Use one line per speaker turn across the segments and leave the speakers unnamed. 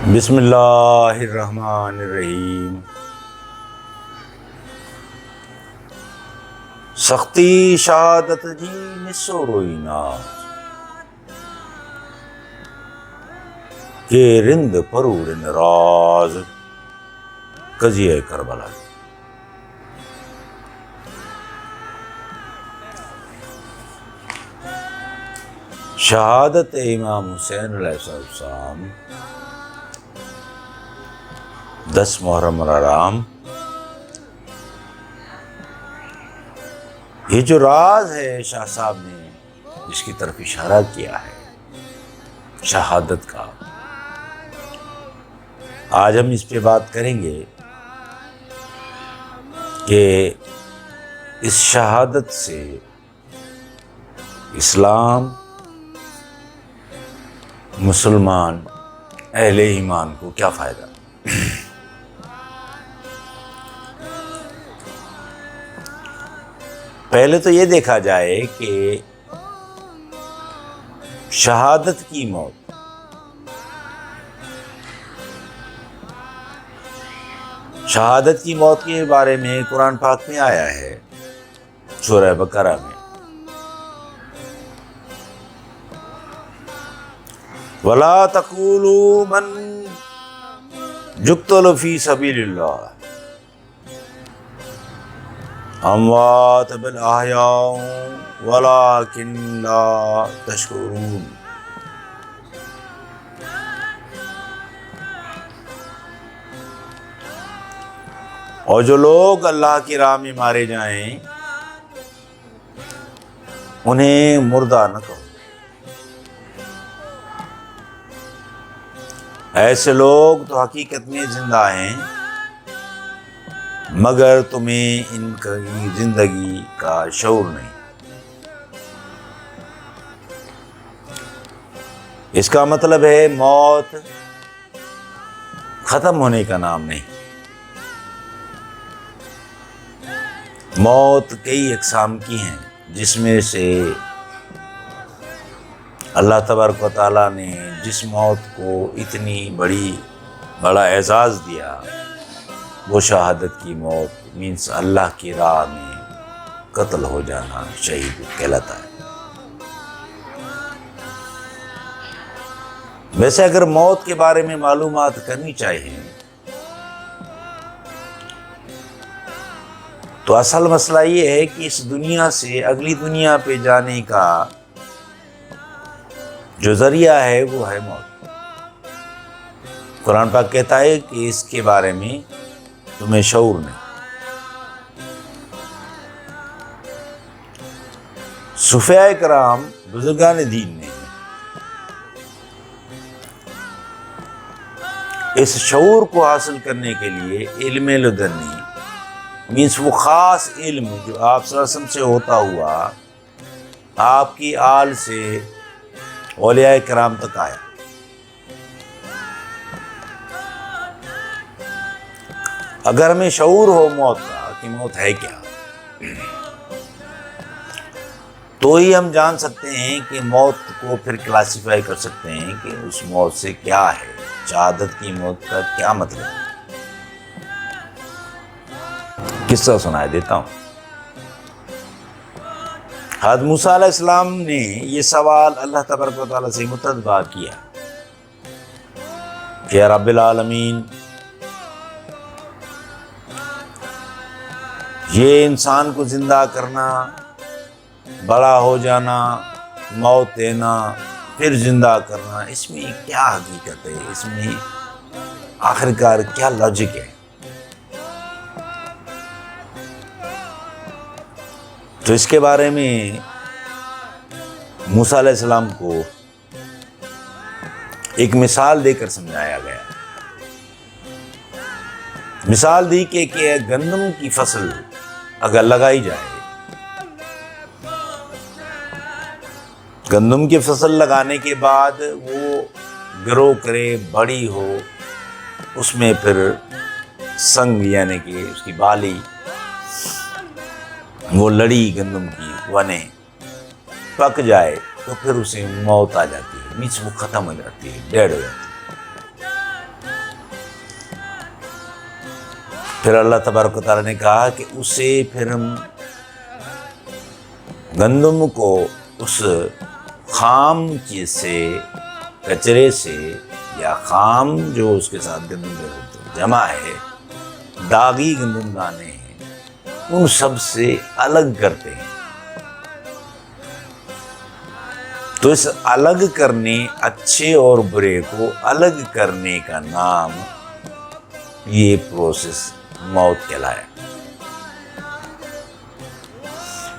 بسم اللہ الرحمن الرحیم۔ سختی شہادت جی نسو روئینا کہ رند پرورن راز قضیہ کربلا۔ شہادت امام حسین علیہ السلام 10 محرم الحرام، یہ جو راز ہے شاہ صاحب نے جس کی طرف اشارہ کیا ہے شہادت کا، آج ہم اس پہ بات کریں گے کہ اس شہادت سے اسلام، مسلمان، اہل ایمان کو کیا فائدہ۔ پہلے تو یہ دیکھا جائے کہ شہادت کی موت کے بارے میں قرآن پاک میں آیا ہے سورہ بقرہ میں، وَلَا تَقُولُوا مَنْ يُقْتَلُ فِي سَبِيلِ اللَّهِ اموات بل احیاء ولکن لا تشعرون۔ اور جو لوگ اللہ کی راہ میں مارے جائیں انہیں مردہ نہ کہو، ایسے لوگ تو حقیقت میں زندہ ہیں مگر تمہیں ان کی زندگی کا شعور نہیں۔ اس کا مطلب ہے موت ختم ہونے کا نام نہیں۔ موت کئی اقسام کی ہیں، جس میں سے اللہ تبارک و تعالیٰ نے جس موت کو اتنی بڑا اعزاز دیا وہ شہادت کی موت، مینس اللہ کی راہ میں قتل ہو جانا شہید کہلاتا ہے۔ ویسے اگر موت کے بارے میں معلومات کرنی چاہیے تو اصل مسئلہ یہ ہے کہ اس دنیا سے اگلی دنیا پہ جانے کا جو ذریعہ ہے وہ ہے موت۔ قرآن پاک کہتا ہے کہ اس کے بارے میں تمہیں شعور نہیں۔ صوفیاء کرام، بزرگان دین نے اس شعور کو حاصل کرنے کے لیے علم لدنی، مینس وہ خاص علم جو آپ صلی اللہ علیہ وسلم سے ہوتا ہوا آپ کی آل سے اولیاء کرام تک آیا، اگر ہمیں شعور ہو موت کا کہ موت ہے کیا تو ہی ہم جان سکتے ہیں کہ موت کو پھر کلاسیفائی کر سکتے ہیں کہ اس موت سے کیا ہے، شہادت کی موت کا کیا مطلب ہے۔ قصہ سنا دیتا ہوں۔ حضرت موسیٰ علیہ السلام نے یہ سوال اللہ تبارک و تعالیٰ سے متعدد بار کیا کہ یا رب العالمین، یہ انسان کو زندہ کرنا، بڑا ہو جانا، موت دینا، پھر زندہ کرنا، اس میں کیا حقیقت ہے، اس میں آخرکار کیا لاجک ہے۔ تو اس کے بارے میں موسیٰ علیہ السلام کو ایک مثال دے کر سمجھایا گیا۔ مثال دی کہ گندم کی فصل اگر لگائی جائے، گندم کی فصل لگانے کے بعد وہ گرو کرے، بڑی ہو، اس میں پھر سنگ یعنی کہ اس کی بالی، وہ لڑی گندم کی ونے پک جائے تو پھر اسے موت آ جاتی ہے، مینس وہ ختم ہو جاتی ہے، ڈیڈ ہو جاتی ہے۔ پھر اللہ تبارک و تعالیٰ نے کہا کہ اسے پھر ہم گندم کو اس خام چیز سے، کچرے سے، یا خام جو اس کے ساتھ گندم جمع ہے، داغی گندم دانے ہیں، ان سب سے الگ کرتے ہیں۔ تو اس الگ کرنے، اچھے اور برے کو الگ کرنے کا نام یہ پروسیس موت کہلایا۔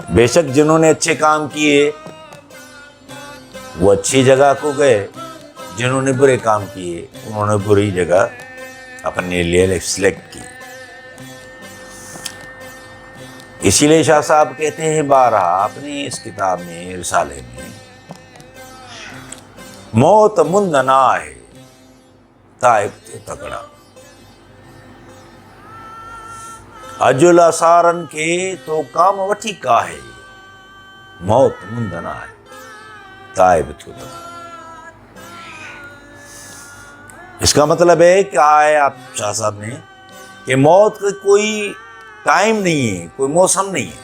بے شک جنہوں نے اچھے کام کیے وہ اچھی جگہ کو گئے، جنہوں نے برے کام کیے انہوں نے بری جگہ اپنے لیے سلیکٹ کی۔ اسی لیے شاہ صاحب کہتے ہیں بارہا اپنی اس کتاب میں، رسالے میں، موت مند نہ ہے تائب تو تکڑا، اجل اسارن کے تو کام وٹھی کا ہے، موت مند نہ ہے تائب تو تکڑا۔ اس کا مطلب ہے کہ آئے آپ شاہ صاحب نے کہ موت کا کوئی ٹائم نہیں ہے، کوئی موسم نہیں ہے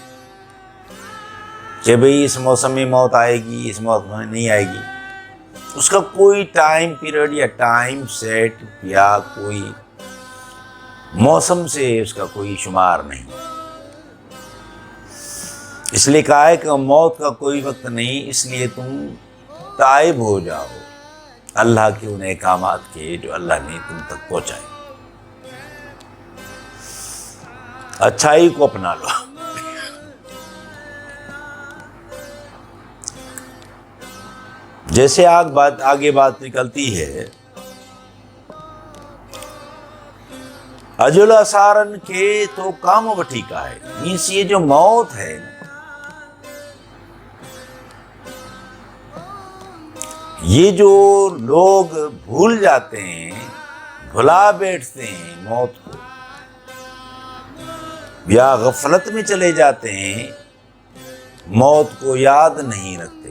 کہ بھئی اس موسم میں موت آئے گی، اس موسم میں نہیں آئے گی۔ اس کا کوئی ٹائم پیریڈ یا ٹائم سیٹ یا کوئی موسم سے اس کا کوئی شمار نہیں۔ اس لیے کہا ہے کہ موت کا کوئی وقت نہیں، اس لیے تم تائب ہو جاؤ اللہ کے ان احکامات کے جو اللہ نے تم تک پہنچائے، اچھائی کو اپنا لو۔ جیسے آگے بات نکلتی ہے، اجل اسارن کے تو کام وٹھی کا ہے، مینس یہ جو موت ہے یہ جو لوگ بھول جاتے ہیں، بھلا بیٹھتے ہیں موت کو، یا غفلت میں چلے جاتے ہیں، موت کو یاد نہیں رکھتے،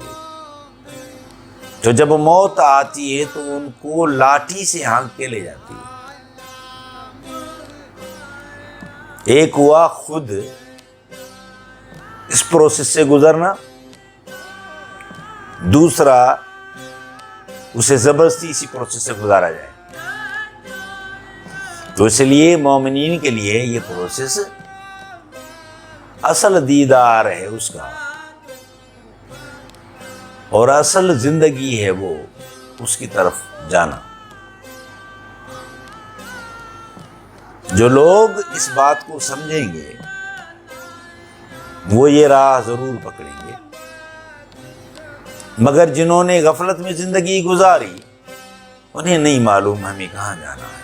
تو جب موت آتی ہے تو ان کو لاٹھی سے ہانک کے لے جاتی ہے۔ ایک ہوا خود اس پروسیس سے گزرنا، دوسرا اسے زبردستی اسی پروسیس سے گزارا جائے۔ تو اس لیے مومنین کے لیے یہ پروسیس اصل دیدار ہے اس کا، اور اصل زندگی ہے وہ اس کی طرف جانا۔ جو لوگ اس بات کو سمجھیں گے وہ یہ راہ ضرور پکڑیں گے، مگر جنہوں نے غفلت میں زندگی گزاری انہیں نہیں معلوم ہمیں کہاں جانا ہے۔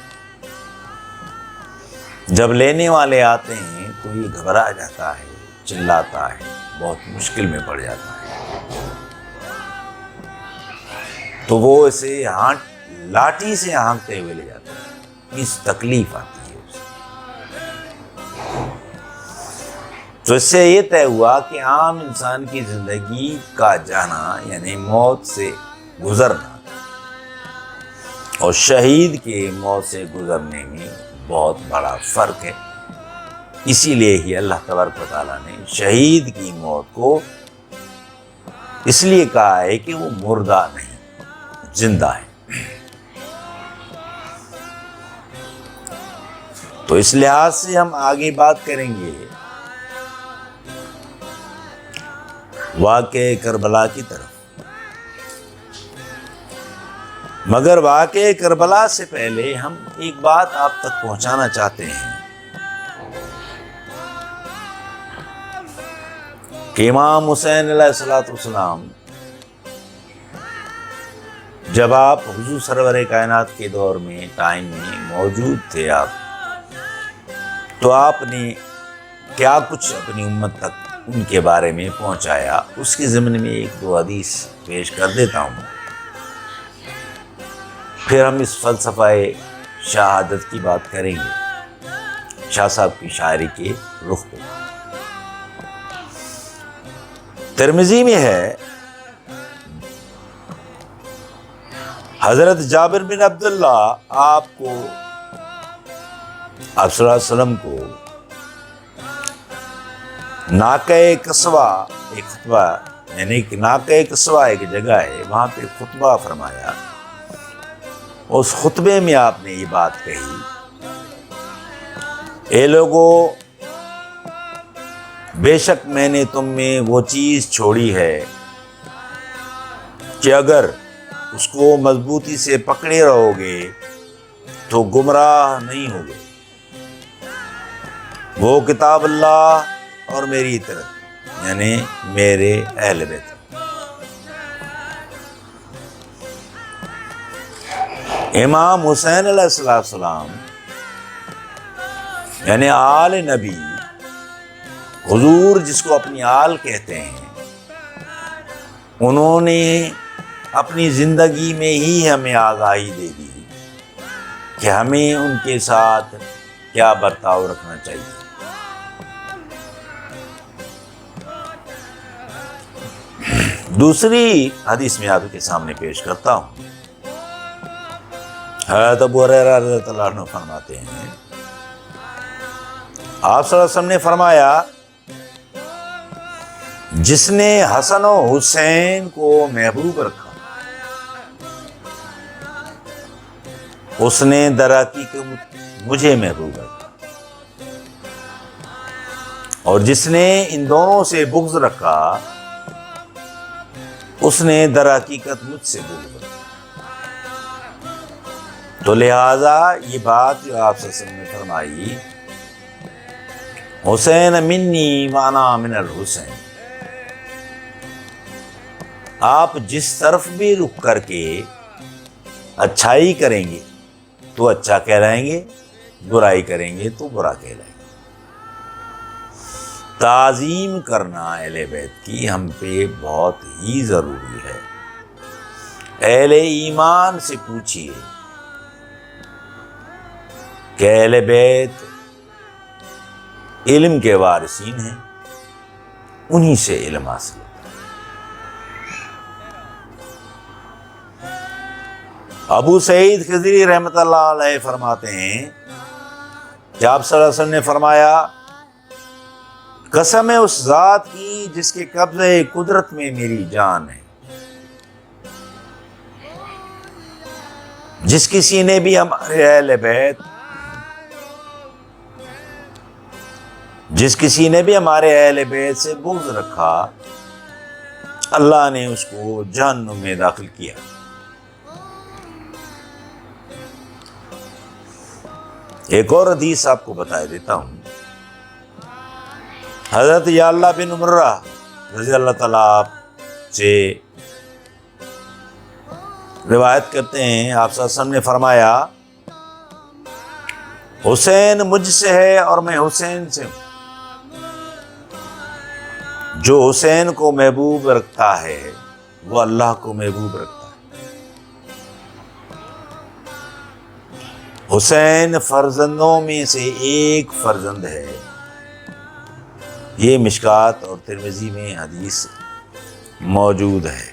جب لینے والے آتے ہیں تو یہ گھبرا جاتا ہے، چلاتا ہے، بہت مشکل میں پڑ جاتا ہے، تو وہ اسے لاٹھی سے ہانکتے ہوئے لے جاتا ہے، اس تکلیف آتی ہے اسے۔ تو اس سے یہ طے ہوا کہ عام انسان کی زندگی کا جانا یعنی موت سے گزرنا اور شہید کے موت سے گزرنے میں بہت بڑا فرق ہے۔ اسی لیے ہی اللہ تبارک و تعالیٰ نے شہید کی موت کو اس لیے کہا ہے کہ وہ مردہ نہیں، زندہ ہے۔ تو اس لحاظ سے ہم آگے بات کریں گے واقعہ کربلا کی طرف، مگر واقعہ کربلا سے پہلے ہم ایک بات آپ تک پہنچانا چاہتے ہیں کہ امام حسین علیہ السلام جب آپ حضور سرور کائنات کے دور میں، ٹائم میں موجود تھے آپ، تو آپ نے کیا کچھ اپنی امت تک ان کے بارے میں پہنچایا، اس کے ضمن میں ایک دو حدیث پیش کر دیتا ہوں، پھر ہم اس فلسفہ شہادت کی بات کریں گے، شاہ صاحب کی شاعری کے رخ پہ۔ ترمذی میں ہے حضرت جابر بن عبداللہ آپ کو آپ صلی اللہ علیہ وسلم کو ناقہ قصوہ ایک خطبہ، یعنی کہ ناقہ قصوہ ایک جگہ ہے، وہاں پہ خطبہ فرمایا. اس خطبے میں آپ نے یہ بات کہی، اے لوگو، بے شک میں نے تم میں وہ چیز چھوڑی ہے کہ اگر اس کو مضبوطی سے پکڑے رہو گے تو گمراہ نہیں ہوگے. وہ کتاب اللہ اور میری طرف، یعنی میرے اہل بیت. امام حسین علیہ السلام یعنی آل نبی، حضور جس کو اپنی آل کہتے ہیں، انہوں نے اپنی زندگی میں ہی ہمیں آگاہی دے دی کہ ہمیں ان کے ساتھ کیا برتاؤ رکھنا چاہیے. دوسری حدیث میں آپ کے سامنے پیش کرتا ہوں. حضرت ابو ہریرہ رضی اللہ عنہ فرماتے ہیں، آپ صلی اللہ علیہ وسلم نے فرمایا، جس نے حسن و حسین کو محبوب رکھا اس نے در حقیقت مجھے محبوب رکھا، اور جس نے ان دونوں سے بغض رکھا اس نے در حقیقت مجھ سے بغض رکھا. تو لہذا یہ بات جو آپ صلی اللہ علیہ وسلم نے فرمائی، حسین منی وانا من الحسین، آپ جس طرف بھی رخ کر کے اچھائی کریں گے تو اچھا کہلائیں گے، برائی کریں گے تو برا کہلائیں گے. تعظیم کرنا اہل بیت کی ہم پہ بہت ہی ضروری ہے. اہل ایمان سے پوچھیے کہ اہل بیت علم کے وارثین ہیں، انہی سے علم حاصل. ابو سعید خضری رحمۃ اللہ علیہ فرماتے ہیں کہ آپ صلی اللہ علیہ وسلم نے فرمایا، قسم ہے اس ذات کی جس کے قبضے قدرت میں میری جان ہے، جس کسی نے بھی ہمارے اہل بیت سے بغض رکھا، اللہ نے اس کو جہنم میں داخل کیا. ایک اور حدیث آپ کو بتا دیتا ہوں. حضرت یعلا بن مرہ رضی اللہ تعالیٰ سے روایت کرتے ہیں، آپ صلی اللہ علیہ وسلم نے فرمایا، حسین مجھ سے ہے اور میں حسین سے ہوں. جو حسین کو محبوب رکھتا ہے وہ اللہ کو محبوب رکھتا ہے. حسین فرزندوں میں سے ایک فرزند ہے. یہ مشکات اور ترمذی میں حدیث موجود ہے.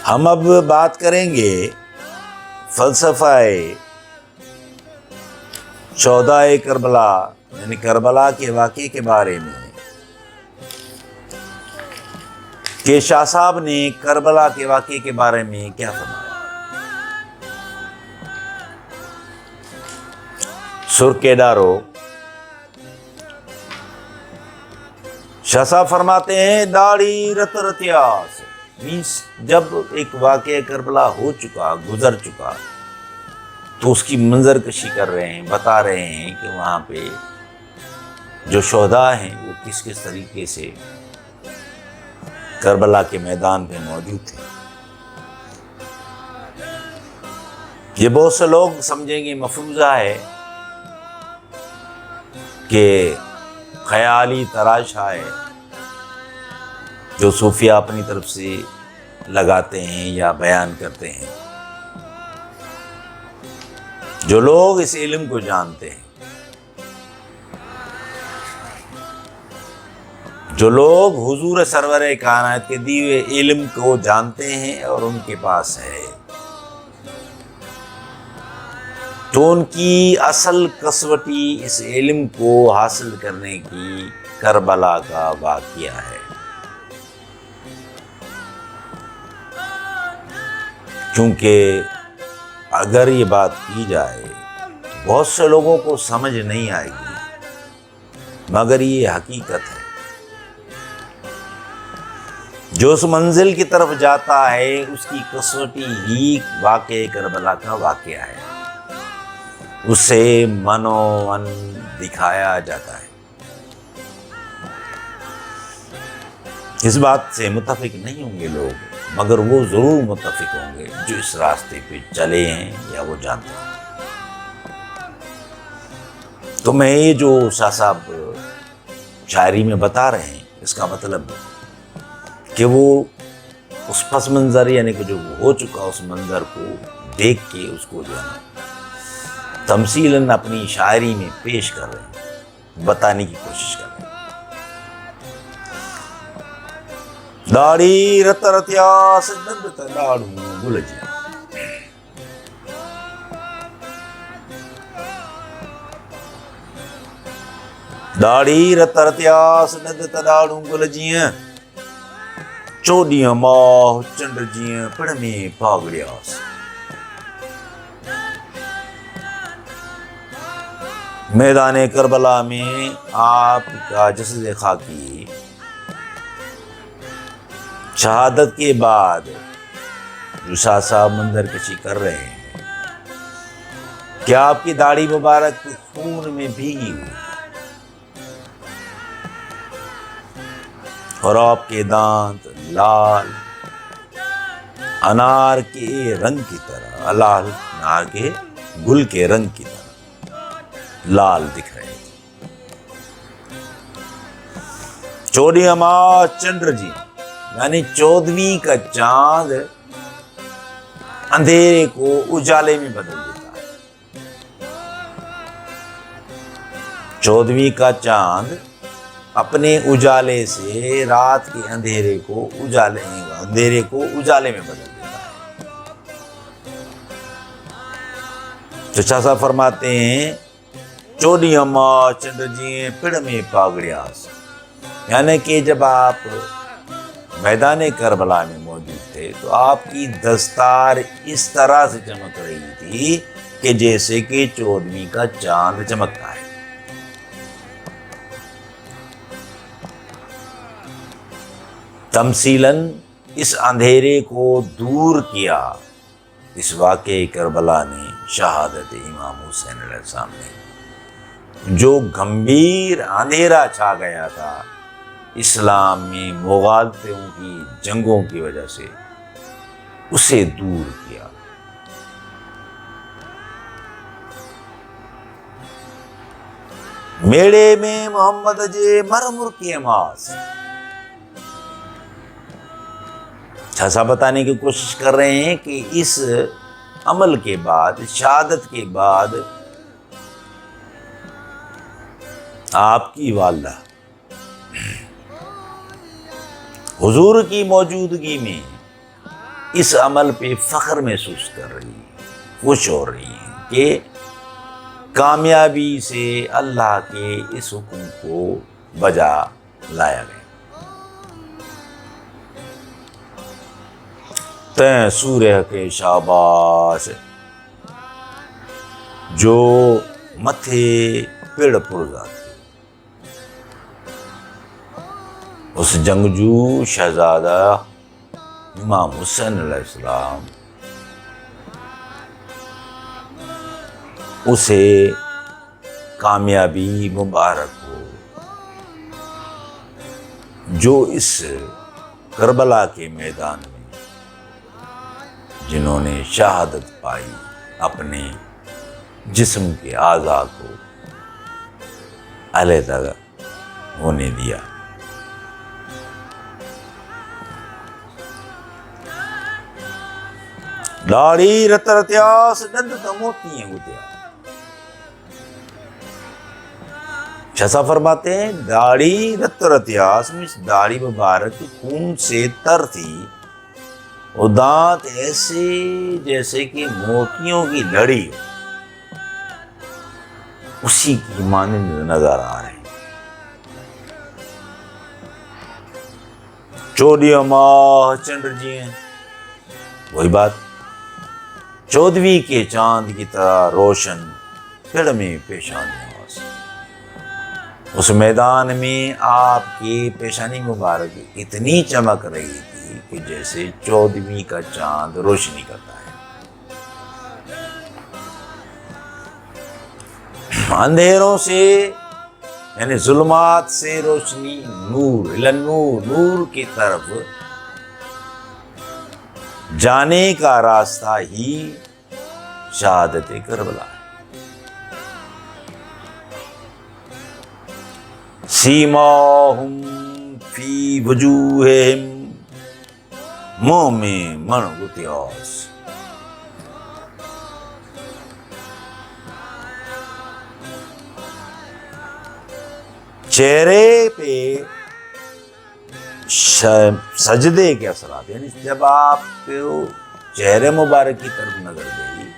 ہم اب بات کریں گے فلسفہ شہداء کربلا، یعنی کربلا کے واقعے کے بارے میں، کہ شاہ صاحب نے کربلا کے واقعے کے بارے میں کیا فرمایا. سرکے ڈارو شاہ صاحب فرماتے ہیں، داڑھی رت رتیاس، مینس جب ایک واقعہ کربلا ہو چکا، گزر چکا، تو اس کی منظر کشی کر رہے ہیں، بتا رہے ہیں کہ وہاں پہ جو شہداء ہیں وہ کس کس طریقے سے کربلا کے میدان پہ موجود تھے. یہ بہت سے لوگ سمجھیں گے مفروضہ ہے کہ خیالی تراشا ہے جو صوفیہ اپنی طرف سے لگاتے ہیں یا بیان کرتے ہیں. جو لوگ اس علم کو جانتے ہیں، جو لوگ حضور سرور کائنات کے دیے علم کو جانتے ہیں اور ان کے پاس ہے، تو ان کی اصل کسوٹی اس علم کو حاصل کرنے کی کربلا کا واقعہ ہے۔ کیونکہ اگر یہ بات کی جائے تو بہت سے لوگوں کو سمجھ نہیں آئے گی، مگر یہ حقیقت ہے۔ جو اس منزل کی طرف جاتا ہے اس کی کسوٹی ہی واقعہ کربلا کا واقعہ ہے، اسے منو دکھایا جاتا ہے۔ اس بات سے متفق نہیں ہوں گے لوگ، مگر وہ ضرور متفق ہوں گے جو اس راستے پہ چلے ہیں یا وہ جانتے ہیں۔ تو میں یہ جو شاہ صاحب شاعری میں بتا رہے ہیں، اس کا مطلب کہ وہ اس پس منظر یعنی کہ جو ہو چکا اس منظر کو دیکھ کے اس کو جو ہے نا تمثیلاً اپنی شاعری میں پیش کر رہے ہیں، بتانے کی کوشش کر رہے ہیں۔ داڑھی رت رتیا سجد داڑوں گل جی، داڑھی رت رتیا سجد داڑوں گل جیاں، چوڈیاں ماہ چنڈ جیاں پڑ میں پاگڑیاس۔ میدان کربلا میں آپ کا جسد خاکی شہادت کے بعد جو شاہ صاحب منظر کشی کر رہے ہیں کہ آپ کی داڑھی مبارک خون میں بھیگی ہوئی اور آپ کے دانت لال انار کے رنگ کی طرح، لال انار کے گل کے رنگ کی طرح لال دکھ رہے تھے۔ چودھویں ماہ چندر جی یعنی 14ویں کا چاند اندھیرے کو اجالے میں بدل دیتا ہے۔ 14ویں کا چاند اپنے اجالے سے رات کے اندھیرے کو اجالے میں بدل دیتا ہے۔ تو شاہ صاحب فرماتے ہیں 14 ماہ چندر جی پڑ میں پاگڑیاس، یعنی کہ جب آپ میدان کربلا میں موجود تھے تو آپ کی دستار اس طرح سے چمک رہی تھی کہ جیسے کہ 14ویں کا چاند چمکتا ہے۔ تمثیلاً اس اندھیرے کو دور کیا اس واقعہ کربلا نے شہادت امام حسین علیہ السلام نے۔ جو گمبھیر اندھیرا چھا گیا تھا اسلام میں مغالطوں کی جنگوں کی وجہ سے، اسے دور کیا۔ میڑے میں محمد جے مرمر کی ماس، ایسا بتانے کی کوشش کر رہے ہیں کہ اس عمل کے بعد، شہادت کے بعد آپ کی والدہ حضور کی موجودگی میں اس عمل پہ فخر محسوس کر رہی ہیں، خوش ہو رہی ہیں کہ کامیابی سے اللہ کے اس حکم کو بجا لایا گیا۔ تیں سورہ کے شاباش جو متھے پیڑ پرزا تھے، اس جنگجو شہزادہ امام حسین علیہ السلام اسے کامیابی مبارک ہو جو اس کربلا کے میدان میں جنہوں نے شہادت پائی، اپنے جسم کے اعضاء کو علیحدہ ہونے دیا۔ داڑھی رت رتیا سجد موتی ہوتیا۔ چھسا فرماتے ہیں داڑھی رتیاس میں داڑھی مبارک خون سے تر تھی، وہ دانت ایسے جیسے کہ موتیوں کی لڑی ہو، اسی کی مانند نظر آ رہے ہیں۔ چودہ ماہ چندر جی ہیں، وہی بات، 14ویں کے چاند کی طرح روشن پھر میں پیشانیوں سے، اس میدان میں آپ کی پیشانی مبارک اتنی چمک رہی تھی کہ جیسے 14ویں کا چاند روشنی کرتا ہے۔ اندھیروں سے یعنی ظلمات سے روشنی، نور النور، نور کی طرف جانے کا راستہ ہی شہادت کربلا ہے۔ سیماہم فی وجوہہم منہ میں منگتیاس، چہرے پہ سجدے کے اثرات، یعنی جب آپ کو چہرے مبارک کی طرف نظر گئی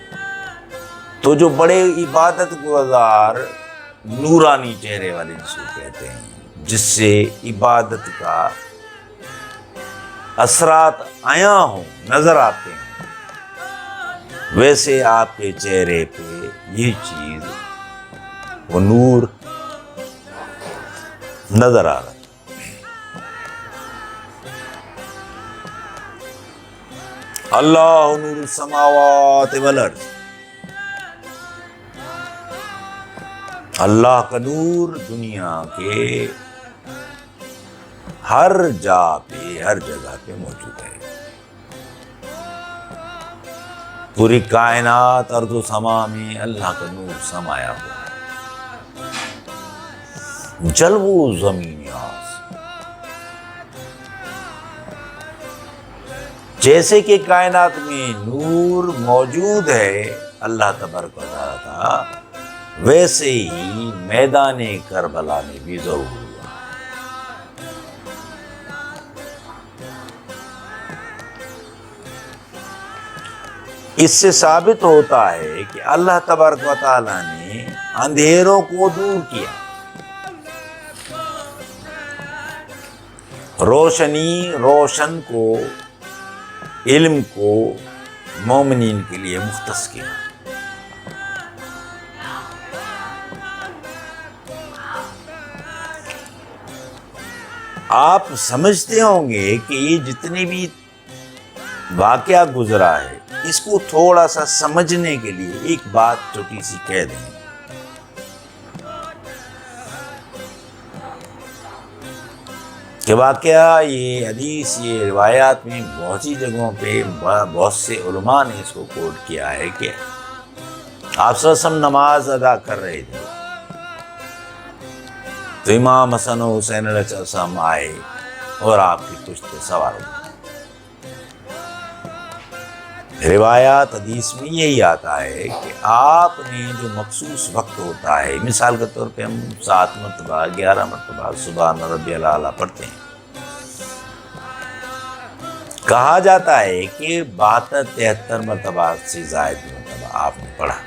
تو جو بڑے عبادت گزار نورانی چہرے والے جس کو کہتے ہیں، جس سے عبادت کا اثرات آیا ہوں، نظر آتے ہیں، ویسے آپ کے چہرے پہ یہ چیز، وہ نور نظر آ رہا ہے۔ اللہ نور السماوات والارض، اللہ کا نور دنیا کے ہر جگہ پہ موجود ہے۔ پوری کائنات ارض و سما میں اللہ کا نور سمایا ہوا ہے، جل و زمین آس، جیسے کہ کائنات میں نور موجود ہے اللہ تبارک و تعالیٰ کا، ویسے ہی میدان کربلا میں بھی ظہور ہوا۔ اس سے ثابت ہوتا ہے کہ اللہ تبارک و تعالیٰ نے اندھیروں کو دور کیا، روشن کو، علم کو مومنین کے لیے مختص کیا۔ آپ سمجھتے ہوں گے کہ یہ جتنے بھی واقعہ گزرا ہے، اس کو تھوڑا سا سمجھنے کے لیے ایک بات چھوٹی سی کہہ دیں کہ واقعہ یہ حدیث، یہ روایات میں بہت سی جگہوں پہ بہت سے علماء نے اس کو کوٹ کیا ہے کہ آپ صلی اللہ علیہ وسلم نماز ادا کر رہے تھے تو امام حسن و حسین علیہ السلام آئے اور آپ کی پشت پہ سوار ہو۔ روایات حدیث میں یہی آتا ہے کہ آپ نے جو مخصوص وقت ہوتا ہے، مثال کے طور پہ ہم 7 مرتبہ 11 مرتبہ سبحان ربی الاعلیٰ پڑھتے ہیں، کہا جاتا ہے کہ 72-73 مرتبہ سے زائد مرتبہ آپ نے پڑھا۔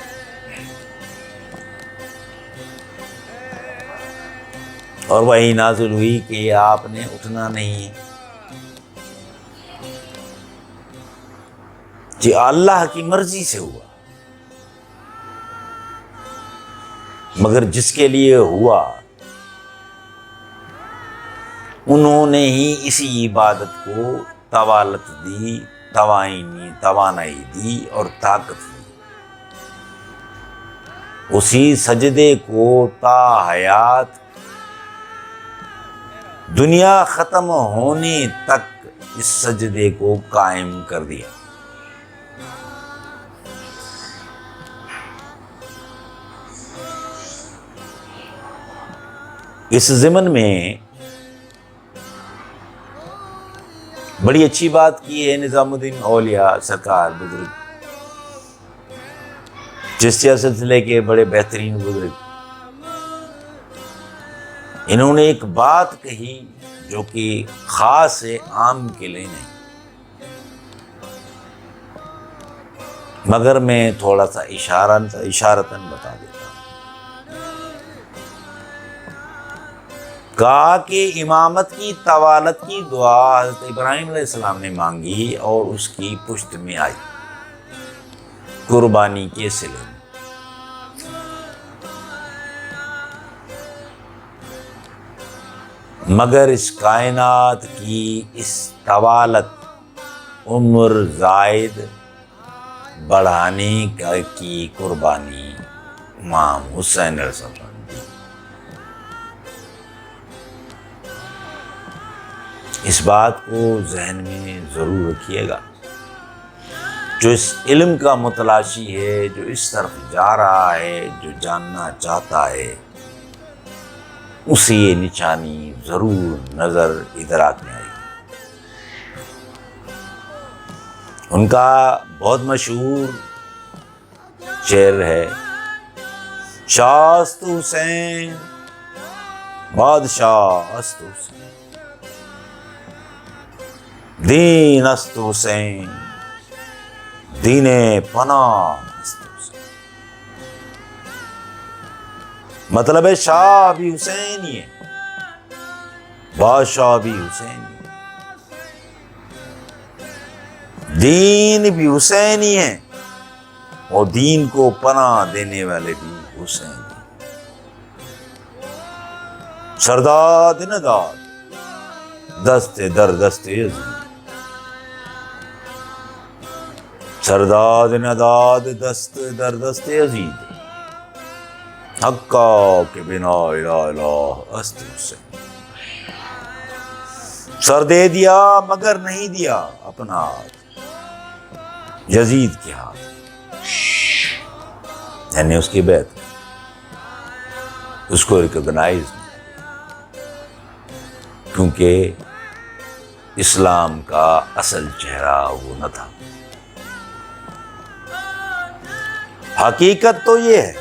اور وہی نازل ہوئی کہ آپ نے اٹھنا نہیں، جی اللہ کی مرضی سے ہوا، مگر جس کے لیے ہوا انہوں نے ہی اسی عبادت کو طوالت دی، توانائی دی اور طاقت دی، اسی سجدے کو تا حیات دنیا ختم ہونے تک اس سجدے کو قائم کر دیا۔ اس ضمن میں بڑی اچھی بات کی ہے نظام الدین اولیاء سرکار بزرگ، چشتیہ سلسلے کے بڑے بہترین بزرگ انہوں نے ایک بات کہی جو کہ خاص ہے، عام کے لیے نہیں، مگر میں تھوڑا سا اشارتاً بتا دیتا ہوں۔ کہا کہ امامت کی طوالت کی دعا حضرت ابراہیم علیہ السلام نے مانگی اور اس کی پشت میں آئی قربانی کے صلے میں۔ مگر اس کائنات کی اس طوالت عمر زائد بڑھانے کی قربانی امام حسین علیہ السلام نے دی۔ اس بات کو ذہن میں ضرور رکھیے گا، جو اس علم کا متلاشی ہے، جو اس طرف جا رہا ہے، جو جاننا چاہتا ہے، اسے یہ نشانی ضرور نظر ادراک میں آئے گی۔ ان کا بہت مشہور شعر ہے، شاہ است حسین بادشاہ است حسین، دین است حسین دین پناہ است حسین۔ مطلب ہے شاہ بھی حسین ہی ہے، بادشاہ بھی حسین ہی ہے، دین بھی حسین ہی ہے، اور دین کو پناہ دینے والے بھی حسین ہی۔ سرداد نداد دست در دست یزید، سرداد نداد دست در دست یزید، حقا کے بنا الہ الہ است حسین۔ سر دے دیا مگر نہیں دیا اپنا ہاتھ یزید کے ہاتھ، یعنی اس کی بیعت، اس کو ریکگنائز نہیں، کیونکہ اسلام کا اصل چہرہ وہ نہ تھا۔ حقیقت تو یہ ہے،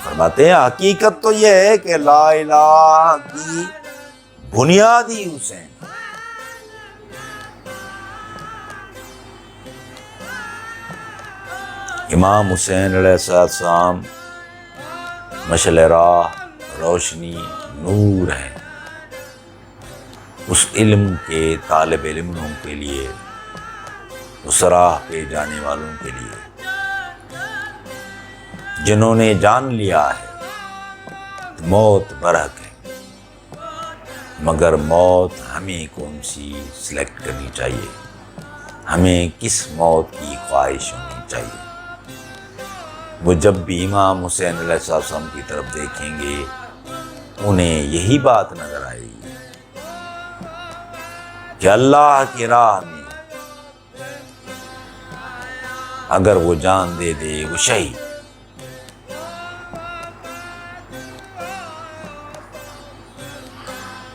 فرماتے ہیں حقیقت تو یہ ہے کہ لا الہ کی بنیاد ہی حسین۔ امام حسین علیہ السلام مشعل راہ، روشنی، نور ہے اس علم کے طالب علموں کے لیے، اس راہ پہ جانے والوں کے لیے جنہوں نے جان لیا ہے موت برحق ہے، مگر موت ہمیں کون سی سلیکٹ کرنی چاہیے، ہمیں کس موت کی خواہش ہونی چاہیے۔ وہ جب بھی امام حسین علیہ السلام کی طرف دیکھیں گے انہیں یہی بات نظر آئے گی کہ اللہ کی راہ میں اگر وہ جان دے دے وہ شہید۔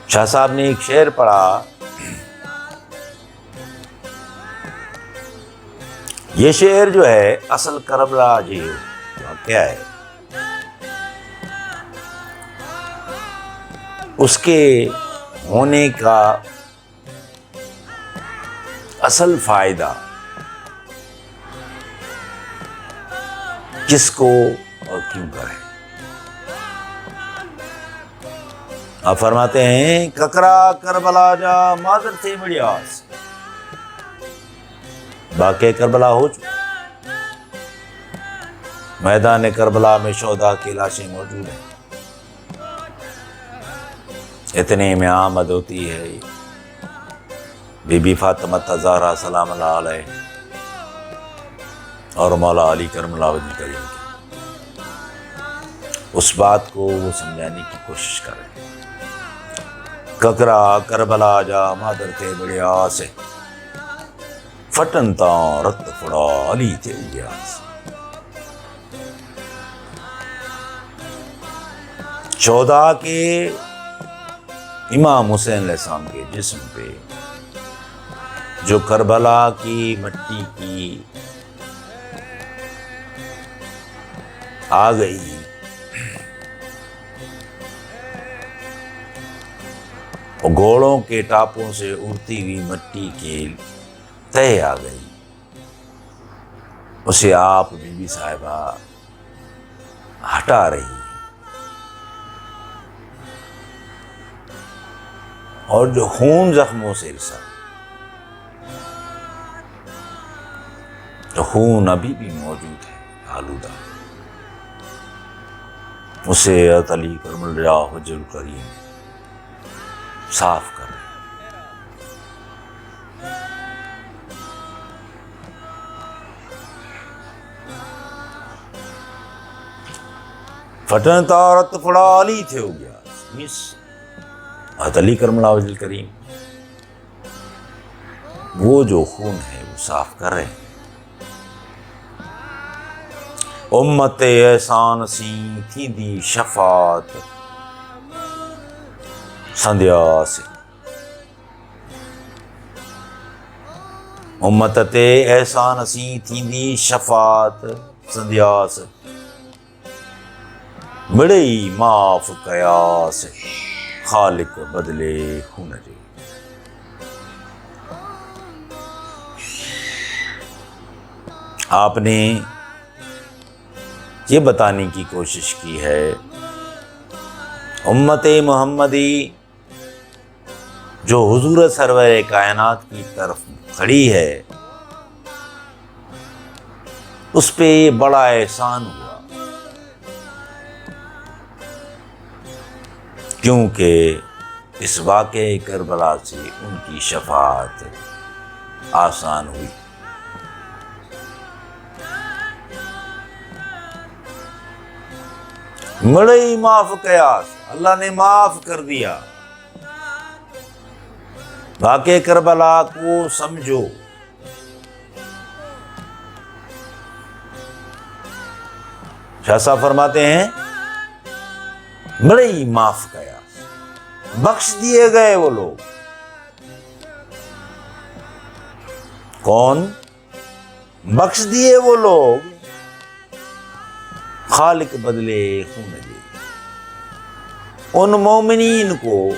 شاہ صاحب نے ایک شعر پڑھا، یہ شعر جو ہے اصل کربلا جی واقعہ ہے، اس کے ہونے کا اصل فائدہ کس کو اور کیوں کرے۔ آپ فرماتے ہیں ککرا کربلا جا مادر تھے بڑی آس، واقع کربلا ہو چکا، میدان کربلا میں شہداء کی لاشیں موجود ہیں، اتنے میں آمد ہوتی ہے بی بی فاطمہ زہرا سلام اللہ علیہ اور مولا علی کرم اللہ وجہ کریم کی، اس بات کو وہ سمجھانے کی کوشش کر رہے ہیں۔ ککرا کربلا جا مادر تھے بڑے آس، فٹن تاں رت پڑا علی تھے اجیاس۔ شہداء کے امام حسین علیہ السلام کے جسم پہ جو کربلا کی مٹی کی آ گئی، اور گھوڑوں کے ٹاپوں سے اڑتی ہوئی مٹی کے تہ آ گئی. اسے آپ بی بی صاحبہ ہٹا رہی اور جو خون زخموں سے رسا، تو خون ابھی بھی موجود ہے آلودہ، اسے حضرت علی کرم اللہ وجہ الکریم صاف کر رہے. فٹن تارت فڑالی تھے ہو گیا مس حضرت علی کرم اللہ وجہ الکریم وہ جو خون ہے وہ صاف کر رہے ہیں. امت احسان سی تھی دی شفاعت سندھیا سے، امت احسان سی تھی دی شفاعت سندھیا سے، بڑی معاف کیا سے خالق بدلے ہنرے. آپ نے یہ بتانے کی کوشش کی ہے امت محمدی جو حضور سرور کائنات کی طرف کھڑی ہے اس پہ یہ بڑا احسان ہوا، کیونکہ اس واقعے کربلا سے ان کی شفاعت آسان ہوئی. بڑی معاف قیاس، اللہ نے معاف کر دیا. واقعہ کربلا کو سمجھو، شاہ صاحب فرماتے ہیں بڑی معاف قیاس، بخش دیے گئے وہ لوگ. کون بخش دیے؟ وہ لوگ خالق بدلے خون دے، ان مومنین کو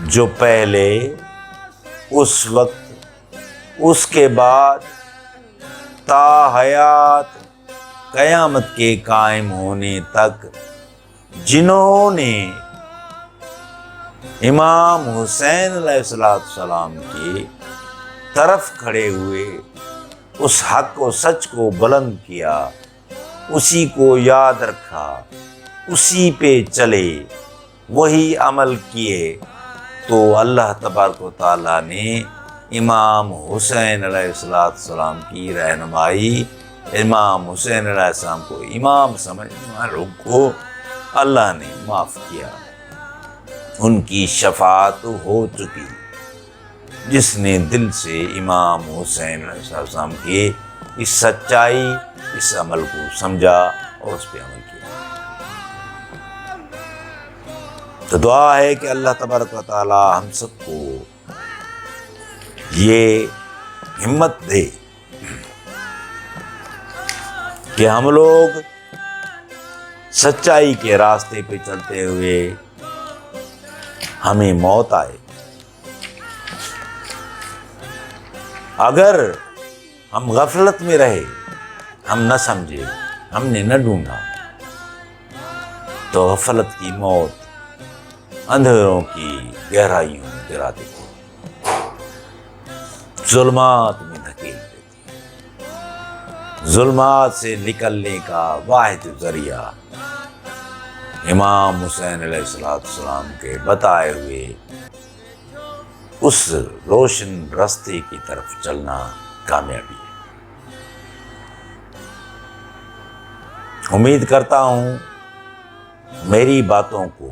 جو پہلے، اس وقت، اس کے بعد تا حیات قیامت کے قائم ہونے تک جنہوں نے امام حسین علیہ السلام کی طرف کھڑے ہوئے اس حق و سچ کو بلند کیا، اسی کو یاد رکھا، اسی پہ چلے، وہی عمل کیے، تو اللہ تبارک و تعالیٰ نے امام حسین علیہ السلام کی رہنمائی، امام حسین علیہ السلام کو امام سمجھنے والوں کو اللہ نے معاف کیا. ان کی شفاعت ہو چکی. جس نے دل سے امام حسین علیہ السلام کی اس سچائی، اس عمل کو سمجھا اور اس پہ عمل کیا. تو دعا ہے کہ اللہ تبارک و تعالی ہم سب کو یہ ہمت دے کہ ہم لوگ سچائی کے راستے پہ چلتے ہوئے ہمیں موت آئے. اگر ہم غفلت میں رہے، ہم نہ سمجھے، ہم نے نہ ڈھونڈا، تو غفلت کی موت اندھیروں کی گہرائیوں میں گرا دیتی، ظلمات میں دھکیل دیتی. ظلمات سے نکلنے کا واحد ذریعہ امام حسین علیہ السلام کے بتائے ہوئے اس روشن راستے کی طرف چلنا کامیابی ہے. امید کرتا ہوں میری باتوں کو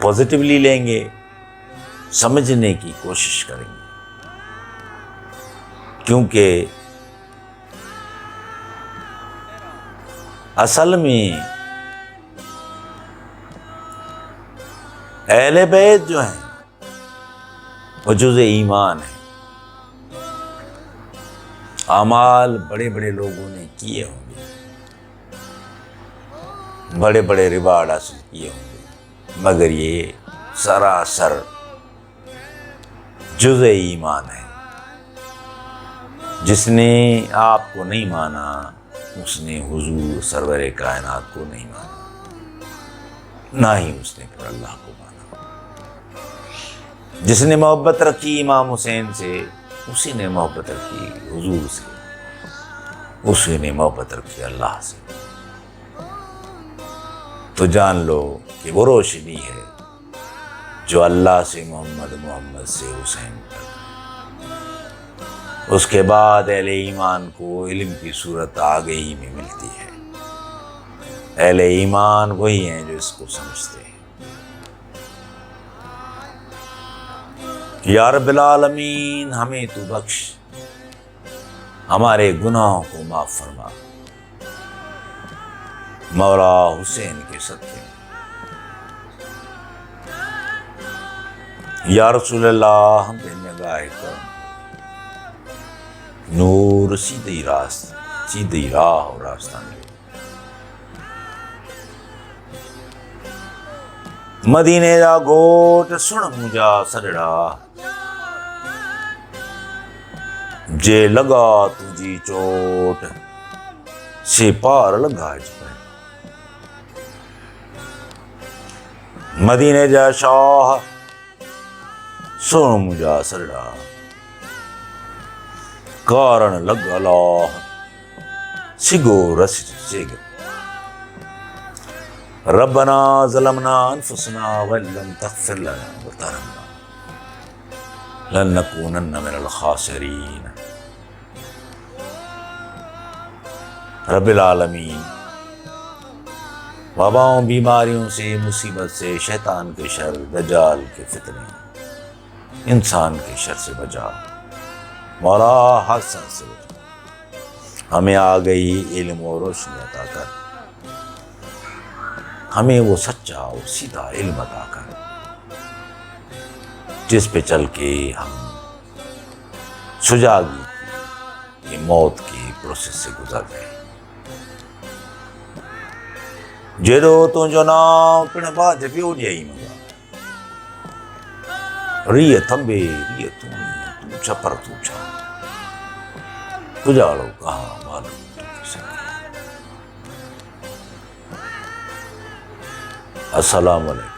پازیٹیولی لیں گے، سمجھنے کی کوشش کریں گے، کیونکہ اصل میں اہل بیت جو ہیں وہ جزء ایمان ہے. اعمال بڑے بڑے لوگوں نے کیے ہوں گے، بڑے بڑے ریوارڈ حاصل کیے ہوں گے، مگر یہ سراسر جزء ایمان ہے۔ جس نے آپ کو نہیں مانا اس نے حضور سرور کائنات کو نہیں مانا، نہ ہی اس نے پھر اللہ کو مانا۔ جس نے محبت رکھی امام حسین سے اسی نے محبت رکھی حضور سے، اسی نے محبت رکھی اللہ سے۔ تو جان لو کہ وہ روشنی ہے جو اللہ سے محمد، محمد سے حسین تک۔ اس کے بعد اہل ایمان کو علم کی صورت آگے ہی میں ملتی ہے۔ اہل ایمان وہی ہیں جو اس کو سمجھتے ہیں۔ یا رب العالمین ہمیں تو بخش، ہمارے گناہوں کو معاف فرما، مولا حسین کے صدقے۔ یا رسول اللہ ہم پہ نگاہ کرم، نور سیدھی راہ اور راستہ ملے۔ مدینے دا گوٹ سن مجھا سڑڑا، جے لگا تجھی چوٹ سے پار لگا اج پہ۔ مدینے جا شاہ سن مجھا سڑڑا، کارن لگ اللہ سگو رس سگ۔ ربنا ظلمنا انفسنا وان لم تغفر لنا وترحمنا لنکونن من الخاسرین۔ رب العالمین وباؤں، بیماریوں سے، مصیبت سے، شیطان کے شر، دجال کے فتنے، انسان کے شر سے بچا، مولا حسن سے بچا۔ ہمیں آ گئی علم و روشنی عطا کر، ہمیں وہ سچا اور سیدھا علم عطا کر جس پہ چل کے ہم شجاعت کی موت کی پروسیس سے گزر گئے۔ جدو تجھو نام پن بات پیو جائی مگا، ریہ تھمبے ریہ تو چھپر تو چھا، تجھالو کہاں معلوم تو کسے۔ السلام علیکم۔